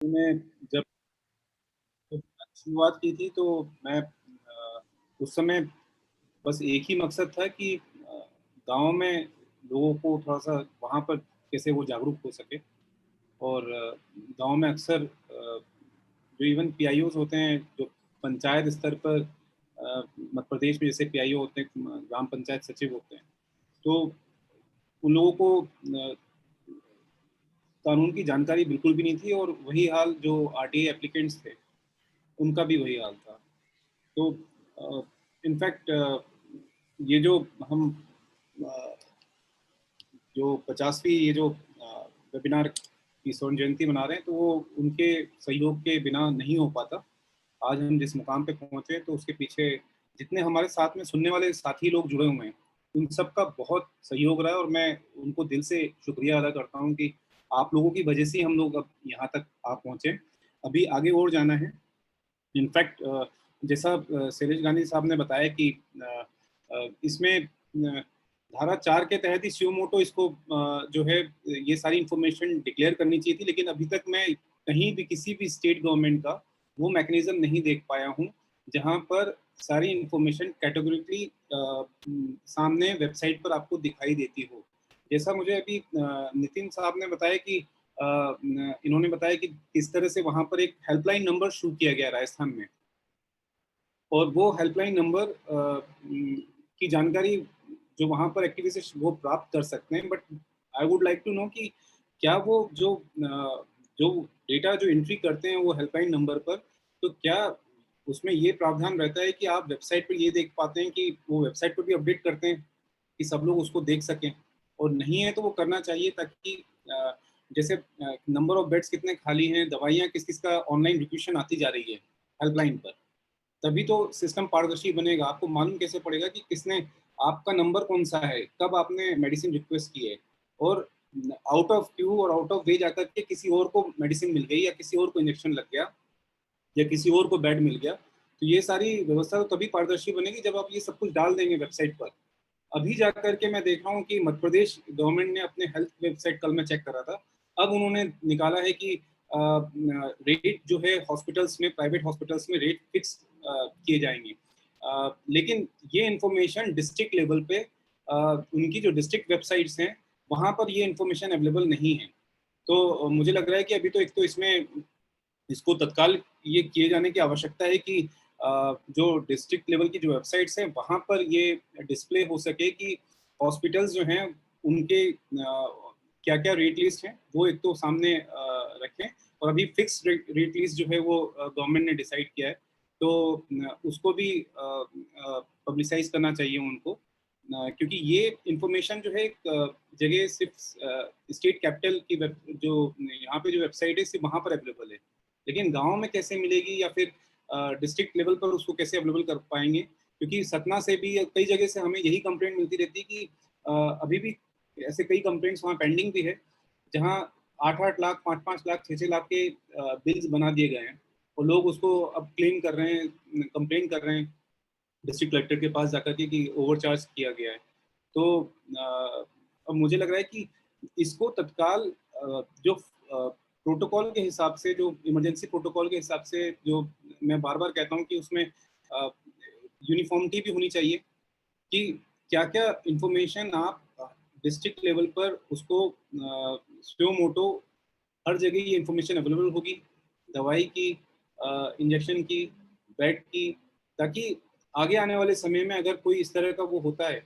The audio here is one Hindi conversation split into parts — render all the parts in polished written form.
मैंने जब शुरुआत की थी तो मैं उस समय बस एक ही मकसद था कि गाँव में लोगों को थोड़ा-सा वहाँ पर कैसे वो जागरूक हो सके और गाँव में अक्सर जो इवन पीआईओज़ होते हैं, जो पंचायत स्तर पर मध्य प्रदेश में जैसे पीआईओ होते हैं, ग्राम पंचायत सचिव होते हैं, तो उन लोगों को कानून की जानकारी बिल्कुल भी नहीं थी और वही हाल जो आरटीआई एप्लीकेंट्स थे, उनका भी वही हाल था। तो इनफैक्ट ये जो हम अ, जो 50वीं ये जो वेबिनार की स्वर्ण जयंती मना रहे हैं, तो वो उनके सहयोग के बिना नहीं हो पाता। आज हम जिस मुकाम पे पहुँचे हैं, तो उसके पीछे जितने हमारे साथ में सुनने वाले साथी लोग जुड़े हुए हैं, उन सबका बहुत सहयोग रहा है और मैं उनको दिल से शुक्रिया अदा करता हूँ कि आप लोगों की वजह से ही हम लोग अब यहाँ तक आ पहुँचे। अभी आगे और जाना है। इनफैक्ट जैसा शैलेश गांधी साहब ने बताया कि इसमें धारा 4 के तहत ही सुयो मोटो इसको जो है ये सारी इंफॉर्मेशन डिक्लेयर करनी चाहिए थी, लेकिन अभी तक मैं कहीं भी किसी भी स्टेट गवर्नमेंट का वो मैकेनिज्म नहीं देख पाया हूँ, जहाँ पर सारी इंफॉर्मेशन कैटेगोरिकली सामने वेबसाइट पर आपको दिखाई देती हो। जैसा मुझे अभी नितिन साहब ने बताया कि इन्होंने बताया कि किस तरह से वहाँ पर एक हेल्पलाइन नंबर शुरू किया गया राजस्थान में और वो हेल्पलाइन नंबर की जानकारी जो वहाँ पर एक्टिविस्ट वो प्राप्त कर सकते हैं, but I would like to know कि क्या वो जो डेटा जो एंट्री करते हैं वो हेल्पलाइन नंबर पर, तो क्या उसमें ये प्रावधान रहता है कि आप वेबसाइट पर ये देख पाते हैं कि वो वेबसाइट पर भी अपडेट करते हैं कि सब लोग उसको देख सकें, और नहीं है तो वो करना चाहिए ताकि जैसे नंबर ऑफ बेड्स कितने खाली हैं, दवाइयाँ किस किस का ऑनलाइन रिक्वेशन आती जा रही है हेल्पलाइन पर, तभी तो सिस्टम पारदर्शी बनेगा। आपको मालूम कैसे पड़ेगा कि किसने आपका नंबर कौन सा है, कब आपने मेडिसिन रिक्वेस्ट की है, और आउट ऑफ क्यू और आउट ऑफ वे जाकर के किसी और को मेडिसिन मिल गई या किसी और को इंजेक्शन लग गया या किसी और को बेड मिल गया, तो ये सारी व्यवस्था तो तभी पारदर्शी बनेगी जब आप ये सब कुछ डाल देंगे वेबसाइट पर। अभी जाकर के मैं देख रहा हूँ कि मध्य प्रदेश गवर्नमेंट ने अपने हेल्थ वेबसाइट, कल मैं चेक कर रहा था, अब उन्होंने निकाला है कि रेट जो है हॉस्पिटल्स में, प्राइवेट हॉस्पिटल्स में रेट फिक्स किए जाएंगे। लेकिन ये इंफॉर्मेशन डिस्ट्रिक्ट लेवल पे उनकी जो डिस्ट्रिक्ट वेबसाइट्स हैं वहाँ पर ये इंफॉर्मेशन अवेलेबल नहीं है। तो मुझे लग रहा है कि अभी तो एक तो इसमें इसको तत्काल ये किए जाने की आवश्यकता है कि जो डिस्ट्रिक्ट लेवल की जो वेबसाइट्स हैं वहाँ पर ये डिस्प्ले हो सके कि हॉस्पिटल्स जो हैं उनके क्या क्या रेट लिस्ट हैं वो एक तो सामने रखें, और अभी फिक्स रेट लिस्ट जो है वो गवर्नमेंट ने डिसाइड किया है, तो उसको भी पब्लिसाइज करना चाहिए उनको, क्योंकि ये इंफॉर्मेशन जो है एक जगह सिर्फ स्टेट कैपिटल की जो यहाँ पे जो वेबसाइट है सिर्फ वहाँ पर अवेलेबल है, लेकिन गांव में कैसे मिलेगी या फिर डिस्ट्रिक्ट लेवल पर उसको कैसे अवेलेबल कर पाएंगे, क्योंकि सतना से भी कई जगह से हमें यही कंप्लेंट मिलती रहती है कि अभी भी ऐसे कई कंप्लेंट्स वहाँ पेंडिंग भी है, जहाँ 8-8 लाख, 5-5 लाख, 6-6 लाख के बिल्स बना दिए गए हैं और लोग उसको अब क्लेम कर रहे हैं, कंप्लेन कर रहे हैं डिस्ट्रिक्ट कलेक्टर के पास जाकर के कि ओवरचार्ज किया गया है। तो अब मुझे लग रहा है कि इसको तत्काल जो प्रोटोकॉल के हिसाब से, जो इमरजेंसी प्रोटोकॉल के हिसाब से, जो मैं बार बार कहता हूँ कि उसमें यूनिफॉर्मिटी भी होनी चाहिए कि क्या क्या इंफॉर्मेशन आप डिस्ट्रिक्ट लेवल पर उसको स्यो मोटो हर जगह ये इंफॉर्मेशन अवेलेबल होगी, दवाई की, इंजेक्शन की, बेड की, ताकि आगे आने वाले समय में अगर कोई इस तरह का वो होता है,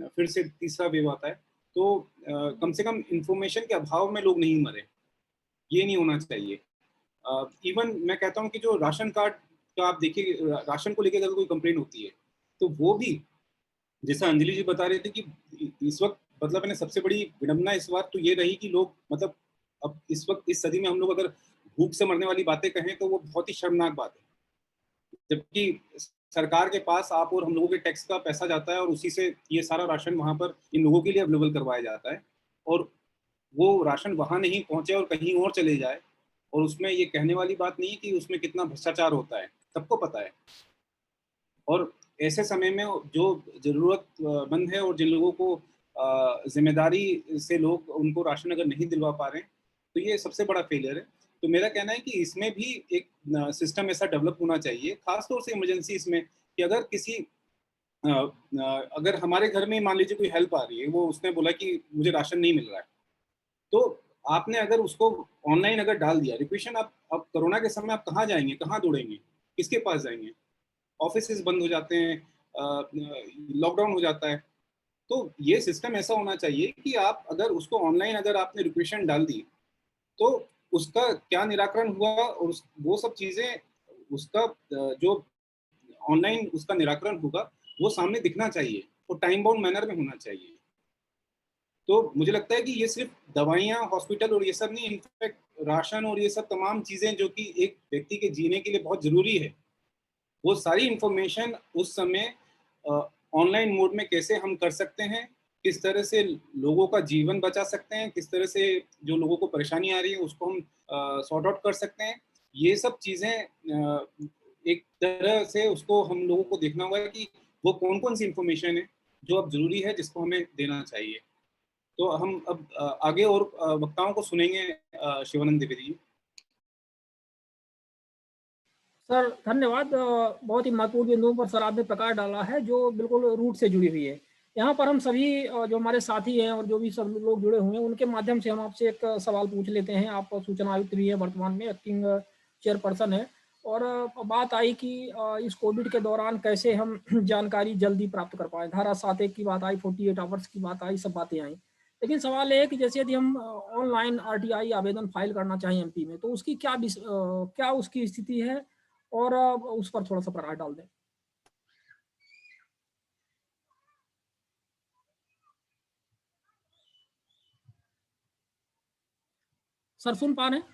फिर से तीसरा वेव आता है, तो कम से कम इंफॉर्मेशन के अभाव में लोग नहीं मरे, ये नहीं होना चाहिए। इवन मैं कहता हूँ कि जो राशन कार्ड का आप देखिए, राशन को लेकर अगर कोई कंप्लेन होती है, तो वो भी जैसा अंजलि जी बता रहे थे कि इस वक्त मतलब मैंने सबसे बड़ी विडंबना इस बार तो ये रही कि लोग मतलब अब इस वक्त इस सदी में हम लोग अगर भूख से मरने वाली बातें कहें तो वो बहुत ही शर्मनाक बात है, जबकि सरकार के पास आप और हम लोगों के टैक्स का पैसा जाता है और उसी से ये सारा राशन वहां पर इन लोगों के लिए अवेलेबल करवाया जाता है, और वो राशन वहां नहीं पहुंचे और कहीं और चले जाए, और उसमें ये कहने वाली बात नहीं है कि उसमें कितना भ्रष्टाचार होता है, सबको पता है। और ऐसे समय में जो ज़रूरतमंद है और जिन लोगों को ज़िम्मेदारी से लोग उनको राशन अगर नहीं दिलवा पा रहे हैं, तो ये सबसे बड़ा फेलियर है। तो मेरा कहना है कि इसमें भी एक सिस्टम ऐसा डेवलप होना चाहिए, खासतौर से इमरजेंसी इसमें, कि अगर किसी अगर हमारे घर में मान लीजिए कोई हेल्प आ रही है, वो उसने बोला कि मुझे राशन नहीं मिल रहा है, तो आपने अगर उसको ऑनलाइन अगर डाल दिया रिक्वेशन, आप कोरोना के समय आप कहाँ जाएंगे, कहाँ दौड़ेंगे, किसके पास जाएंगे? ऑफिस बंद हो जाते हैं, लॉकडाउन हो जाता है। तो ये सिस्टम ऐसा होना चाहिए कि आप अगर उसको ऑनलाइन अगर आपने रिक्वेशन डाल दी, तो उसका क्या निराकरण हुआ और वो सब चीजें, उसका जो ऑनलाइन उसका निराकरण होगा वो सामने दिखना चाहिए और टाइम बाउंड मैनर में होना चाहिए। तो मुझे लगता है कि ये सिर्फ दवाइयाँ, हॉस्पिटल और ये सब नहीं, इनफैक्ट राशन और ये सब तमाम चीजें जो कि एक व्यक्ति के जीने के लिए बहुत जरूरी है, वो सारी इंफॉर्मेशन उस समय ऑनलाइन मोड में कैसे हम कर सकते हैं, किस तरह से लोगों का जीवन बचा सकते हैं, किस तरह से जो लोगों को परेशानी आ रही है उसको हम सॉर्ट आउट कर सकते हैं। ये सब चीजें एक तरह से उसको हम लोगों को देखना होगा कि वो कौन कौन सी इंफॉर्मेशन है जो अब जरूरी है, जिसको हमें देना चाहिए। तो हम अब आगे और वक्ताओं को सुनेंगे। शिवानंद द्विवेदी जी। सर धन्यवाद। बहुत ही महत्वपूर्ण बिंदुओं पर सर आपने प्रकाश डाला है जो बिल्कुल रूट से जुड़ी हुई है। यहाँ पर हम सभी जो हमारे साथी हैं और जो भी सब लोग जुड़े हुए हैं उनके माध्यम से हम आपसे एक सवाल पूछ लेते हैं। आप सूचना आयुक्त भी है, वर्तमान में एक्टिंग चेयरपर्सन है, और बात आई कि इस कोविड के दौरान कैसे हम जानकारी जल्दी प्राप्त कर पाए। धारा 7(1) की बात आई, 48 आवर्स की बात आई, सब बातें आई। लेकिन सवाल ये है कि जैसे यदि हम ऑनलाइन आरटीआई आवेदन फाइल करना चाहें एमपी में, तो उसकी क्या उसकी स्थिति है, और उस पर थोड़ा सा प्रकाश डाल दें। सर सुन पा रहे हैं?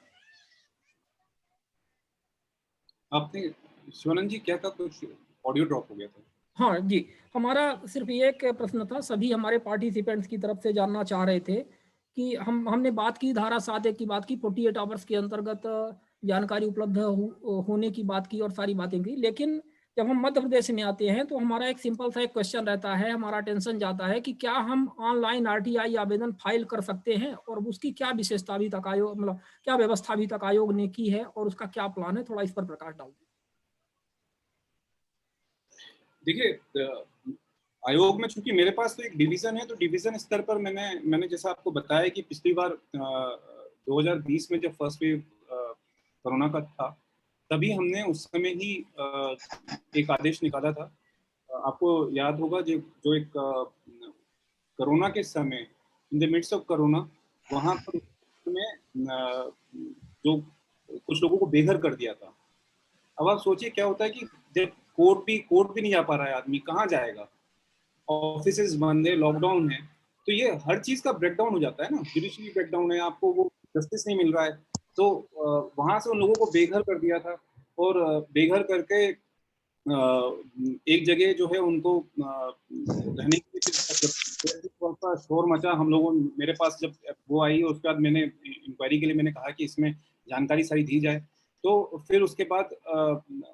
आपने शिवानंद जी क्या था, कुछ ऑडियो ड्रॉप हो गया था। हाँ जी, हमारा सिर्फ ये एक प्रश्न था, सभी हमारे पार्टिसिपेंट्स की तरफ से जानना चाह रहे थे कि हमने बात की, धारा 7(1) की बात की, 48 आवर्स के अंतर्गत जानकारी उपलब्ध होने की बात की और सारी बातें की। लेकिन जब हम मध्य प्रदेश में आते हैं तो हमारा एक सिंपल सा एक क्वेश्चन रहता है, हमारा टेंशन जाता है कि क्या हम ऑनलाइन आरटीआई आवेदन फाइल कर सकते हैं, और उसकी क्या विशेषता अभी तक आयोग, मतलब क्या व्यवस्था अभी तक आयोग ने की है, और उसका क्या प्लान है, थोड़ा इस पर प्रकाश डाल दें। देखिए, आयोग में चूंकि मेरे पास तो एक डिवीजन है, तो डिवीजन स्तर पर मैंने जैसा आपको बताया कि पिछली बार 2020 में जब फर्स्ट वेव कोरोना का था, तभी हमने उस समय ही एक आदेश निकाला था। आपको याद होगा जो एक कोरोना के समय, in the midst of corona, वहां पर में जो कुछ लोगों को बेघर कर दिया था। अब आप सोचिए क्या होता है कि जब कोर्ट भी नहीं जा पा रहा है, आदमी कहाँ जाएगा, ऑफिस बंद है, लॉकडाउन है, तो ये हर चीज का ब्रेकडाउन हो जाता है ना, जुडिशरी ब्रेकडाउन है, आपको वो जस्टिस नहीं मिल रहा है। तो वहां से उन लोगों को बेघर कर दिया था, और बेघर करके एक जगह जो है उनको रहने के लिए थोड़ा शोर मचा। हम लोगों, मेरे पास जब वो आई, उसके बाद मैंने इंक्वायरी के लिए मैंने कहा कि इसमें जानकारी सारी दी जाए। तो फिर उसके बाद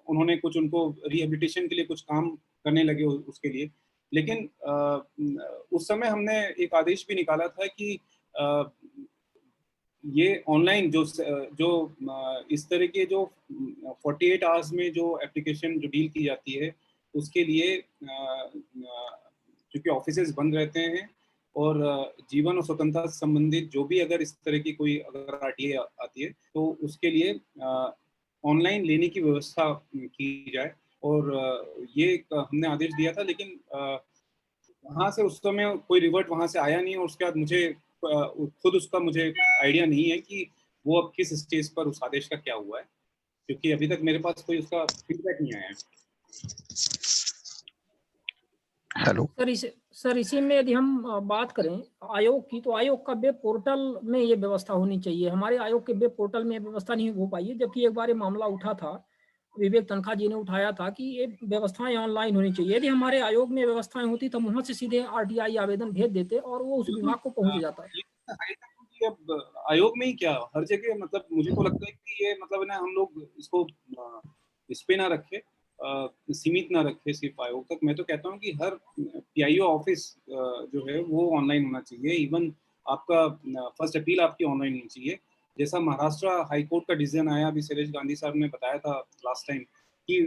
उन्होंने कुछ उनको रिहेबिलिटेशन के लिए कुछ काम करने लगे उसके लिए। लेकिन उस समय हमने एक आदेश भी निकाला था कि ये ऑनलाइन जो जो इस तरह के जो 48 आवर्स में जो एप्लीकेशन जो डील की जाती है, उसके लिए क्योंकि ऑफिसेज बंद रहते हैं, और जीवन और स्वतंत्रता से संबंधित जो भी अगर इस तरह की कोई अगर आरटीआई आती है, तो उसके लिए ऑनलाइन लेने की व्यवस्था की जाए। और ये हमने आदेश दिया था, लेकिन वहां से उस समय कोई रिवर्ट वहां से आया नहीं, और उसके बाद मुझे खुद उसका मुझे आइडिया नहीं है कि वो अब किस स्टेज पर उस आदेश का क्या हुआ है, क्योंकि अभी तक मेरे पास कोई उसका फीडबैक नहीं आया है। हेलो सर इसी में यदि हम बात करें आयोग की, तो आयोग का वेब पोर्टल में ये व्यवस्था होनी चाहिए। हमारे आयोग के वेब पोर्टल में व्यवस्था नहीं हो पाई है, जबकि एक बार ये मामला उठा था, विवेक तनखा जी ने उठाया था कि ये व्यवस्थाएं ऑनलाइन होनी चाहिए। यदि हमारे आयोग में व्यवस्थाएं होती तो वहां से सीधे आरटीआई आवेदन भेज देते और वो उस विभाग को पहुंच जाता है। अब आयोग में ही क्या, हर जगह, मतलब मुझे तो लगता है कि ये मतलब ना, हम लोग इसको इस पे ना रखे, सीमित ना रखे सिर्फ आयोग तक। मैं तो कहता हूँ कि हर पीआईओ ऑफिस जो है वो ऑनलाइन होना चाहिए। इवन आपका फर्स्ट अपील आपकी ऑनलाइन होनी चाहिए, जैसा महाराष्ट्र हाई कोर्ट का डिसीजन आया, अभी शैलेश गांधी साहब ने बताया था लास्ट टाइम कि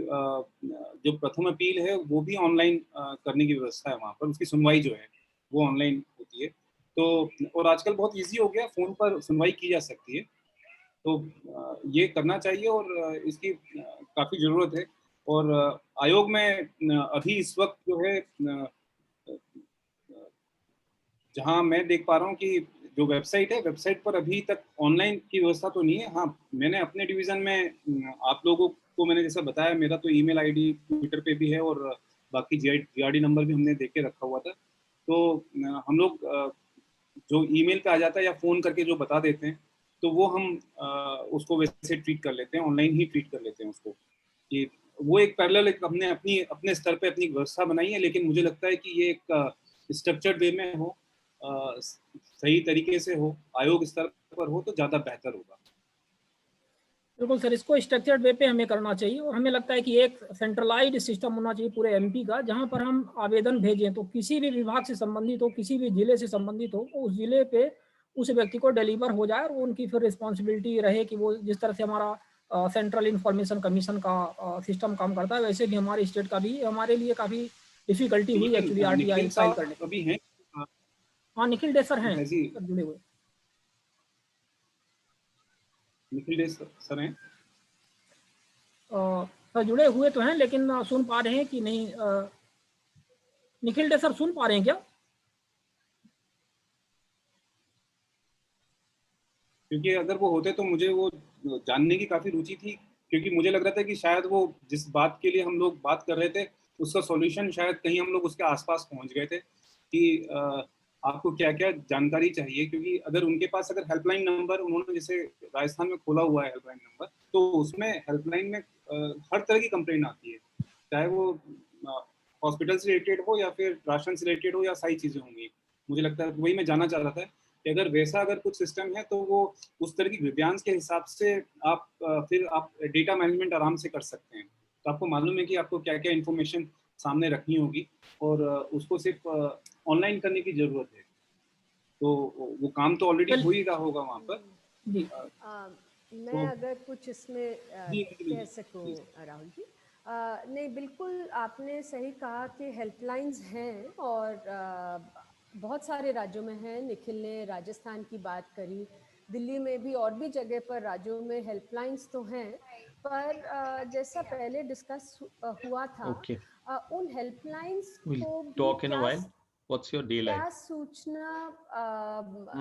जो प्रथम अपील है वो भी ऑनलाइन करने की व्यवस्था है वहाँ पर, उसकी सुनवाई जो है वो ऑनलाइन होती है। तो और आजकल बहुत इजी हो गया, फोन पर सुनवाई की जा सकती है। तो ये करना चाहिए और इसकी काफ़ी ज़रूरत है। और आयोग में अभी इस वक्त जो है जहाँ मैं देख पा रहा हूँ कि जो वेबसाइट है, वेबसाइट पर अभी तक ऑनलाइन की व्यवस्था तो नहीं है। हाँ, मैंने अपने डिवीज़न में आप लोगों को मैंने जैसा बताया, मेरा तो ईमेल आईडी ट्विटर पे भी है और बाकी जीआरडी नंबर भी हमने देख के रखा हुआ था। तो हम लोग जो ईमेल पे आ जाता है या फ़ोन करके जो बता देते हैं, तो वो हम उसको वैसे ट्रीट कर लेते हैं, ऑनलाइन ही ट्रीट कर लेते हैं उसको। कि वो एक पैरेलल एक हमने अपने स्तर पे अपनी व्यवस्था बनाई है, लेकिन मुझे लगता है कि ये एक स्ट्रक्चर्ड वे में हो, सही तरीके से हो, आयोग स्तर पर हो तो ज़्यादा बेहतर होगा। बिल्कुल सर, इसको स्ट्रक्चर्ड वे पे हमें करना चाहिए और हमें लगता है कि एक सेंट्रलाइज्ड सिस्टम होना चाहिए पूरे एमपी का, जहां पर हम आवेदन भेजें तो किसी भी विभाग से संबंधित हो, किसी भी जिले से संबंधित हो, उस जिले पे उस व्यक्ति को डिलीवर हो जाए और उनकी फिर रिस्पॉन्सिबिलिटी रहे कि वो जिस तरह से हमारा सेंट्रल इंफॉर्मेशन कमीशन का सिस्टम काम करता है, वैसे भी हमारे स्टेट का भी हमारे लिए काफ़ी डिफिकल्टी हुई एक्चुअली आरटीआई फाइल करने में। अभी हैं? हाँ, निखिल डे सर हैं जी, सर जुड़े हुए। निखिल डे सर हैं? सर जुड़े हुए तो हैं, लेकिन सुन पा रहे हैं कि नहीं? निखिल डे सर सुन पा रहे हैं क्या? क्योंकि अगर वो होते तो मुझे वो जानने की काफ़ी रुचि थी, क्योंकि मुझे लग रहा था कि शायद वो जिस बात के लिए हम लोग बात कर रहे थे उसका सॉल्यूशन शायद कहीं हम लोग उसके आसपास पहुंच गए थे कि आपको क्या क्या जानकारी चाहिए। क्योंकि अगर उनके पास अगर हेल्पलाइन नंबर उन्होंने जैसे राजस्थान में खोला हुआ है हेल्पलाइन नंबर, तो उसमें हेल्पलाइन में हर तरह की कंप्लेंट आती है, चाहे वो हॉस्पिटल से रिलेटेड हो या फिर राशन से रिलेटेड हो या सारी चीज़ें होंगी। मुझे लगता है वही मैं जानना चाह रहा था कि अगर वैसा अगर कुछ सिस्टम है तो वो उस तरह की ग्रीवियंस के हिसाब से आप फिर आप डेटा मैनेजमेंट आराम से कर सकते हैं। तो आपको मालूम है कि आपको क्या क्या इन्फॉर्मेशन सामने रखनी होगी और उसको सिर्फ ऑनलाइन करने की ज़रूरत है। तो वो काम तो ऑलरेडी हो ही रहा होगा वहाँ पर। जी। मैं अगर कुछ इसमें जी, कह सकूँ राहुल जी, नहीं बिल्कुल आपने सही कहा कि हेल्पलाइंस हैं और बहुत सारे राज्यों में हैं। निखिल ने राजस्थान की बात करी, दिल्ली में भी और भी जगह पर राज्यों में हेल्पलाइंस तो हैं, पर जैसा पहले डिस्कस हुआ था, Okay, उन हेल्पलाइंस we'll को भी talk in a while. What's your day like? क्या सूचना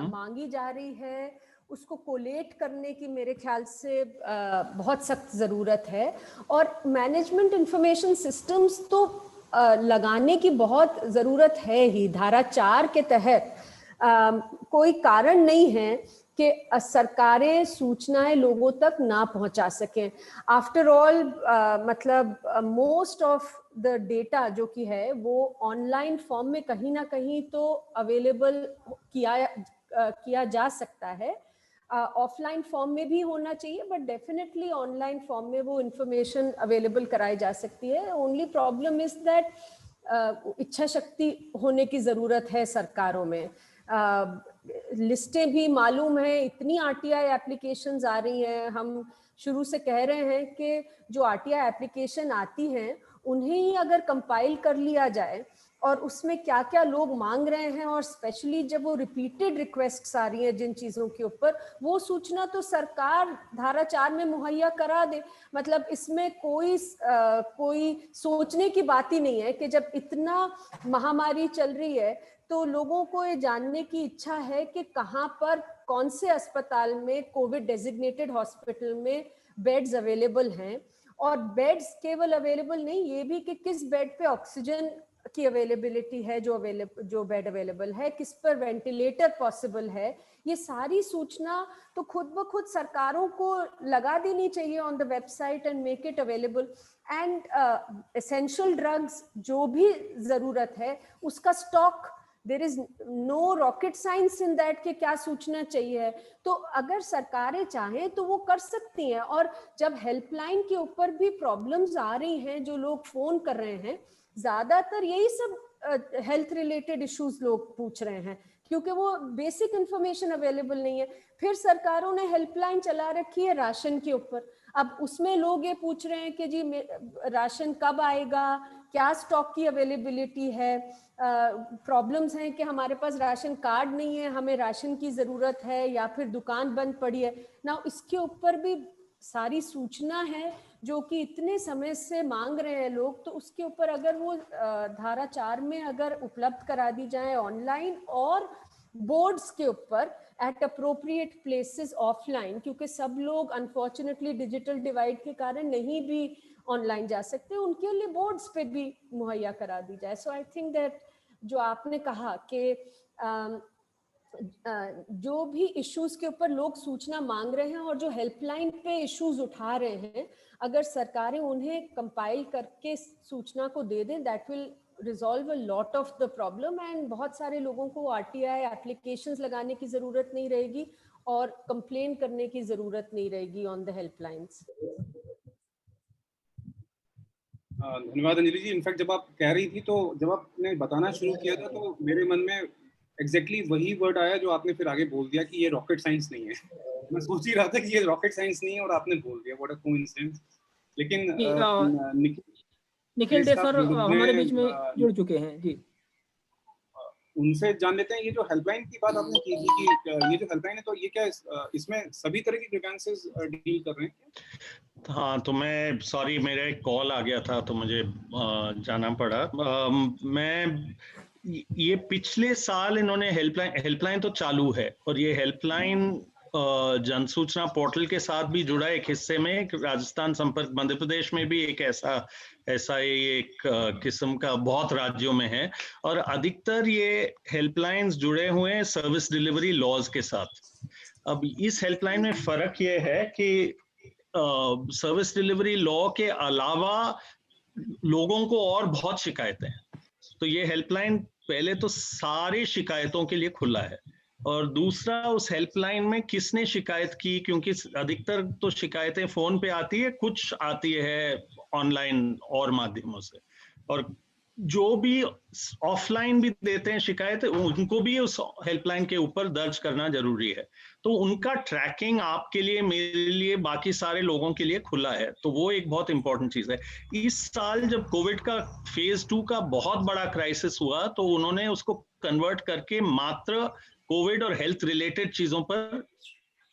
मांगी जा रही है उसको कोलेट करने की मेरे ख्याल से बहुत सख्त ज़रूरत है। और मैनेजमेंट इंफॉर्मेशन सिस्टम्स तो लगाने की बहुत ज़रूरत है ही। धारा 4 के तहत कोई कारण नहीं है कि सरकारें सूचनाएं लोगों तक ना पहुंचा सकें। आफ्टर ऑल मतलब मोस्ट ऑफ द डेटा जो कि है वो ऑनलाइन फॉर्म में कहीं ना कहीं तो अवेलेबल किया जा सकता है। ऑफलाइन फॉर्म में भी होना चाहिए, बट डेफिनेटली ऑनलाइन फॉर्म में वो इंफॉर्मेशन अवेलेबल कराई जा सकती है। ओनली प्रॉब्लम इज दैट इच्छा शक्ति होने की ज़रूरत है सरकारों में। लिस्टें भी मालूम है, इतनी आरटीआई एप्लीकेशंस आ रही हैं। हम शुरू से कह रहे हैं कि जो आरटीआई एप्लीकेशन आती हैं उन्हें ही अगर कंपाइल कर लिया जाए और उसमें क्या क्या लोग मांग रहे हैं, और स्पेशली जब वो रिपीटेड रिक्वेस्ट्स आ रही हैं जिन चीज़ों के ऊपर, वो सूचना तो सरकार धारा 4 में मुहैया करा दे। मतलब इसमें कोई सोचने की बात ही नहीं है कि जब इतना महामारी चल रही है तो लोगों को ये जानने की इच्छा है कि कहाँ पर कौन से अस्पताल में, कोविड डेजिग्नेटेड हॉस्पिटल में बेड्स अवेलेबल हैं। और बेड्स केवल अवेलेबल नहीं, ये भी कि किस बेड पे ऑक्सीजन की अवेलेबिलिटी है, जो बेड अवेलेबल है, किस पर वेंटिलेटर पॉसिबल है। ये सारी सूचना तो खुद ब खुद सरकारों को लगा देनी चाहिए on the website and make it available. And essential drugs जो भी ज़रूरत है उसका stock, there is no rocket science in that कि क्या सूचना चाहिए है, तो अगर सरकारें चाहें तो वो कर सकती हैं। और जब हेल्पलाइन के ऊपर भी प्रॉब्लम्स आ रही हैं, जो लोग फोन कर रहे हैं, ज्यादातर यही सब हेल्थ रिलेटेड इश्यूज लोग पूछ रहे हैं क्योंकि वो बेसिक इंफॉर्मेशन अवेलेबल नहीं है। फिर सरकारों ने हेल्पलाइन चला रखी है राशन के ऊपर। अब उसमें लोग ये पूछ रहे हैं कि जी राशन कब आएगा, क्या स्टॉक की अवेलेबिलिटी है, प्रॉब्लम्स हैं कि हमारे पास राशन कार्ड नहीं है, हमें राशन की ज़रूरत है, या फिर दुकान बंद पड़ी है ना। इसके ऊपर भी सारी सूचना है जो कि इतने समय से मांग रहे हैं लोग, तो उसके ऊपर अगर वो धारा 4 में अगर उपलब्ध करा दी जाए ऑनलाइन और बोर्ड्स के ऊपर एट अप्रोप्रिएट प्लेसेस ऑफलाइन, क्योंकि सब लोग अनफॉर्चुनेटली डिजिटल डिवाइड के कारण नहीं भी ऑनलाइन जा सकते, उनके लिए बोर्ड्स पे भी मुहैया करा दी जाए। सो आई थिंक दैट जो आपने कहा कि जो भी इश्यूज के ऊपर लोग सूचना मांग रहे हैं और जो हेल्पलाइन पे इश्यूज उठा रहे हैं, अगर सरकारें उन्हें कंपाइल करके सूचना को दे दें, that will resolve a lot of the problem. And बहुत सारे लोगों को आरटीआई एप्लीकेशंस लगाने की जरूरत नहीं रहेगी और कंप्लेन करने की जरूरत नहीं रहेगी ऑन द हेल्पलाइंस। धन्यवाद अंजलि जी। इनफैक्ट जब आप कह रही थी, तो जब आपने बताना शुरू किया था, तो मेरे मन में एग्जैक्टली वही वर्ड आया जो आपने फिर आगे बोल दिया कि ये रॉकेट साइंस नहीं है। मैं सोच ही रहा था कि ये रॉकेट साइंस नहीं है और आपने बोल दिया, व्हाट अ कोइंसिडेंस। लेकिन निखिल डे सर हमारे बीच में जुड़ चुके हैं जी। उनसे जान लेते हैं, ये जो हेल्पलाइन की बात आपने की थी कि ये जो हेल्पलाइन है, तो ये क्या इसमें सभी तरह की ग्रीवेंसेस डील कर रहे हैं? हाँ, तो मैं सॉरी, मेरा एक कॉल आ गया था तो मुझे जाना पड़ा। मैं ये पिछले साल इन्होंने हेल्पलाइन तो चालू है, और ये हेल्पलाइन जन सूचना पोर्टल के साथ भी जुड़ा एक हिस्से में। राजस्थान संपर्क मध्य प्रदेश में भी एक ऐसा एक किस्म का बहुत राज्यों में है, और अधिकतर ये हेल्पलाइंस जुड़े हुए हैं सर्विस डिलीवरी लॉज के साथ। अब इस हेल्पलाइन में फर्क ये है कि सर्विस डिलीवरी लॉ के अलावा लोगों को और बहुत शिकायतें हैं, तो ये हेल्पलाइन पहले तो सारी शिकायतों के लिए खुला है। और दूसरा, उस हेल्पलाइन में किसने शिकायत की, क्योंकि अधिकतर तो शिकायतें फोन पे आती है, कुछ आती है ऑनलाइन और माध्यमों से, और जो भी ऑफलाइन भी देते हैं शिकायत, उनको भी उस हेल्पलाइन के ऊपर दर्ज करना जरूरी है। तो उनका ट्रैकिंग आपके लिए, मेरे लिए, बाकी सारे लोगों के लिए खुला है, तो वो एक बहुत इंपॉर्टेंट चीज है। इस साल जब कोविड का फेज 2 का बहुत बड़ा क्राइसिस हुआ, तो उन्होंने उसको कन्वर्ट करके मात्र कोविड और हेल्थ रिलेटेड चीजों पर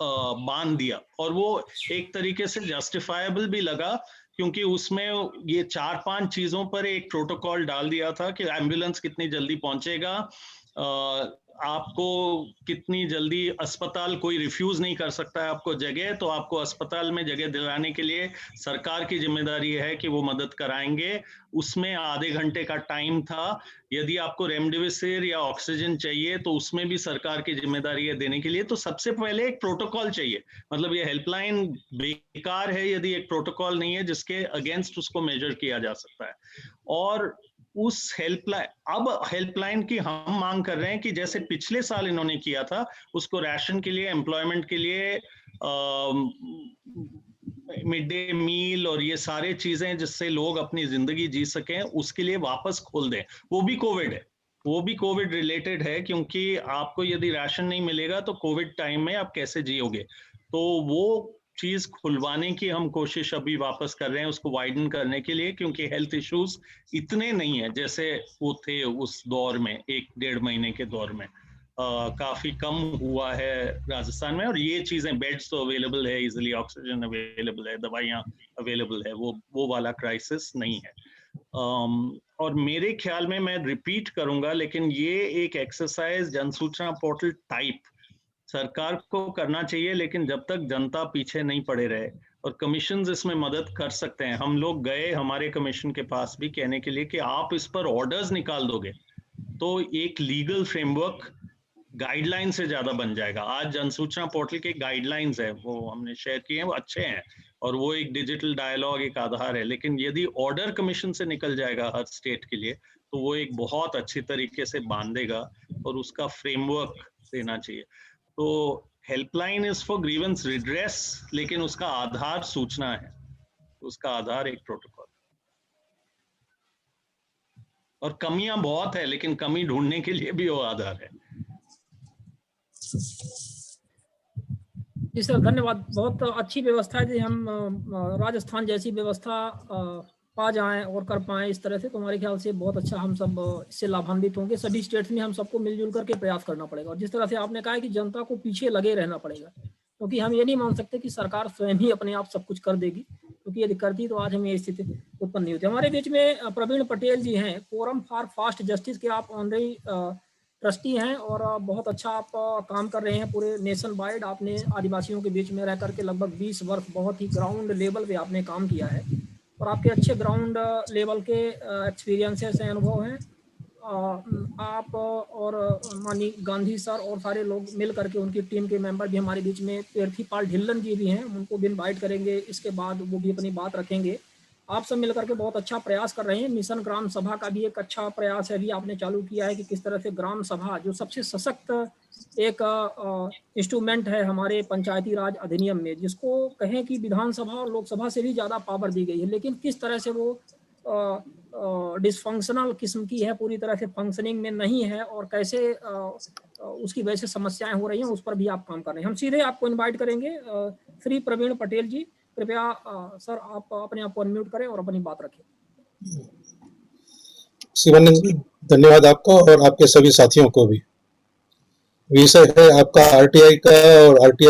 बांध दिया, और वो एक तरीके से जस्टिफाएबल भी लगा, क्योंकि उसमें ये 4-5 चीजों पर एक प्रोटोकॉल डाल दिया था कि एम्बुलेंस कितनी जल्दी पहुंचेगा, आपको कितनी जल्दी अस्पताल कोई रिफ्यूज नहीं कर सकता है आपको जगह, तो आपको अस्पताल में जगह दिलाने के लिए सरकार की जिम्मेदारी है कि वो मदद कराएंगे। उसमें आधे घंटे का टाइम था। यदि आपको रेमडेसिविर या ऑक्सीजन चाहिए तो उसमें भी सरकार की जिम्मेदारी है देने के लिए। तो सबसे पहले एक प्रोटोकॉल चाहिए, मतलब ये हेल्पलाइन बेकार है यदि एक प्रोटोकॉल नहीं है जिसके अगेंस्ट उसको मेजर किया जा सकता है। और उस हेल्पलाइन की हम मांग कर रहे हैं कि जैसे पिछले साल इन्होंने किया था, उसको राशन के लिए, एम्प्लॉयमेंट के लिए, मिड डे मील और ये सारे चीजें जिससे लोग अपनी जिंदगी जी सकें, उसके लिए वापस खोल दें। वो भी कोविड है, वो भी कोविड रिलेटेड है, क्योंकि आपको यदि राशन नहीं मिलेगा तो कोविड टाइम में आप कैसे जियोगे। तो वो चीज खुलवाने की हम कोशिश अभी वापस कर रहे हैं, उसको वाइडन करने के लिए, क्योंकि हेल्थ इश्यूज इतने नहीं है जैसे वो थे उस दौर में, 1-1.5 महीने के दौर में। काफी कम हुआ है राजस्थान में, और ये चीजें, बेड्स तो अवेलेबल है, इजिली ऑक्सीजन अवेलेबल है, दवाइयाँ अवेलेबल है, वो वाला क्राइसिस नहीं है। और मेरे ख्याल में, मैं रिपीट करूंगा, लेकिन ये एक एक्सरसाइज जनसूचना पोर्टल टाइप सरकार को करना चाहिए, लेकिन जब तक जनता पीछे नहीं पड़े रहे, और कमीशन इसमें मदद कर सकते हैं। हम लोग गए हमारे कमीशन के पास भी कहने के लिए कि आप इस पर ऑर्डर्स निकाल दोगे तो एक लीगल फ्रेमवर्क गाइडलाइन से ज्यादा बन जाएगा। आज जनसूचना पोर्टल के गाइडलाइंस है, वो हमने शेयर किए हैं, वो अच्छे हैं, और वो एक डिजिटल डायलॉग, एक आधार है। लेकिन यदि ऑर्डर कमीशन से निकल जाएगा हर स्टेट के लिए, तो वो एक बहुत अच्छी तरीके से बांधेगा, और उसका फ्रेमवर्क देना चाहिए। तो helpline is for grievance redress, लेकिन उसका आधार सूचना है, उसका आधार एक प्रोटोकॉल। और कमियां बहुत है, लेकिन कमी ढूंढने के लिए भी वो आधार है। जी सर, धन्यवाद। बहुत अच्छी व्यवस्था है कि हम राजस्थान जैसी व्यवस्था पा जाएं और कर पाएं इस तरह से, तो हमारे ख्याल से बहुत अच्छा, हम सब इससे लाभान्वित होंगे। सभी स्टेट्स में हम सबको मिलजुल करके प्रयास करना पड़ेगा। और जिस तरह से आपने कहा है कि जनता को पीछे लगे रहना पड़ेगा, क्योंकि हम ये नहीं मान सकते कि सरकार स्वयं ही अपने आप सब कुछ कर देगी, क्योंकि यदि करती तो आज हमें ये स्थिति उत्पन्न नहीं होती। हमारे बीच में प्रवीण पटेल जी हैं, फोरम फॉर फास्ट जस्टिस के आप ऑनरी ट्रस्टी हैं, और बहुत अच्छा आप काम कर रहे हैं पूरे नेशन वाइड। आपने आदिवासियों के बीच में रह करके लगभग 20 वर्ष बहुत ही ग्राउंड लेवल पे आपने काम किया है, और आपके अच्छे ग्राउंड लेवल के एक्सपीरियंसेस हैं, अनुभव हैं। आप और माननीय गांधी सर और सारे लोग मिल करके, उनकी टीम के मेंबर भी हमारे बीच में, पृथ्वीपाल ढिल्लन जी भी हैं, उनको भी इन्वाइट करेंगे इसके बाद, वो भी अपनी बात रखेंगे। आप सब मिलकर के बहुत अच्छा प्रयास कर रहे हैं। मिशन ग्राम सभा का भी एक अच्छा प्रयास है, अभी आपने चालू किया है कि किस तरह से ग्राम सभा, जो सबसे सशक्त एक इंस्ट्रूमेंट है हमारे पंचायती राज अधिनियम में, जिसको कहें कि विधानसभा और लोकसभा से भी ज़्यादा पावर दी गई है, लेकिन किस तरह से वो डिसफंक्शनल किस्म की है, पूरी तरह से फंक्शनिंग में नहीं है, और कैसे उसकी वजह से समस्याएं हो रही हैं, उस पर भी आप काम कर रहे हैं। हम सीधे आपको इन्वाइट करेंगे। श्री प्रवीण पटेल जी, कृपया सर आप अपने आप को अनम्यूट करें और अपनी बात रखें। शिवानंद जी, धन्यवाद आपको और आपके सभी साथियों को भी। विषय है आपका आरटीआई का और आरटीआई